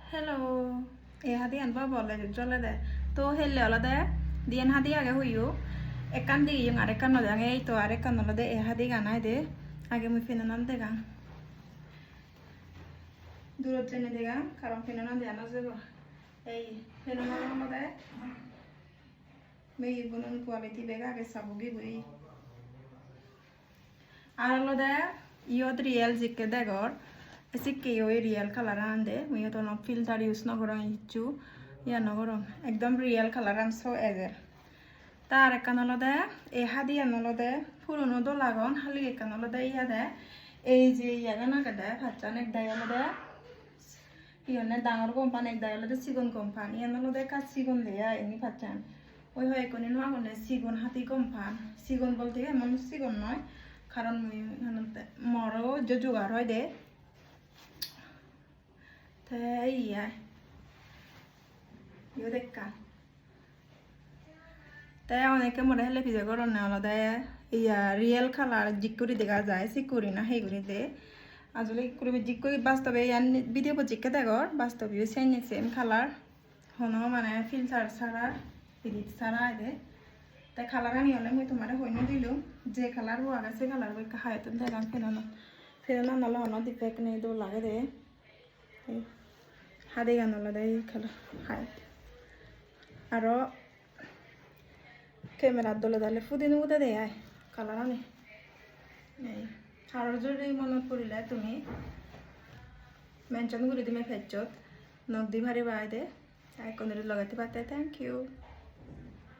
Hello. Hadi an ba bolle jolle de. To helle ola de. Dien hadi age huyu. Ekan di yung arekan no de ei to arekan ola de hadi ganai de. Age mui fenanan de gan. দূরত ট্রেনে দেগা কারণ ফেনানা দেয়া না যাব এই ফেনানা মধ্যে মেয়ে বনুন quality বেগা আগে সাবুগি বই আর হলো দে ইয়ত রিয়েল জিকে দেগর সিকে ওই রিয়েল কালার আনদে মুই তো ন ফিল্টার ইউজ ন করং ইচ্ছু ইয়া ন করং একদম রিয়েল কালার আন সো এজের তার একান হলো দে এ হাদি আন হলো দে পুরনো দো লাগন হালি একান হলো দে ইয়া দে এই যে ইয়াগা না দে ফাচ্চান এক দাই হলো দে ইয়নে ডাঙর কোম্পানি এক দাইলে তো সিগুন কোম্পানি এনলো দে কাজ সিগুন দেয়া এমনি পাচ্ছেন ওই হয় কোনি নোয়া হলে সিগুন হাতি কোম্পানি সিগুন বলতে এমন সিগুন নয় কারণ মরও যে জোগাড় হয় দে তাই ইয়ে দেখা তাই অনেকে মনে হলে ভিজে করো না আলাদা ইয়া রিয়েল কালার জিকুরি দেখা যায় সিকুরি না হেগুরি দে আসলে কুড়ি জিকুরি বাস্তবে ইয়ান ভিডিও জিকে দেখর বাস্তবে সেম কালার হনো মানে ফিল্টার ছাড়া এডিট ছাড়া দে তাই কালার আনি হলে মই তোমার হইনো দিলুম যে কালার হওয়া গেছে কালার বই হাইতন দেখান ফেরানো নলে হনো ডিফেক্ট নেই দৌড় লাগে দে হাতে গান হলো দে কালার হাইট আরো ক্যামেরার দলে দলে ফুদিনো উঠে দেয় কালার আনি এই আর যদি মনত পড়িলে তুমি মেনশন করে দিমে ফেচত নদী ভারি বাইদে আইকনের লগাইতে পারতে থ্যাংক ইউ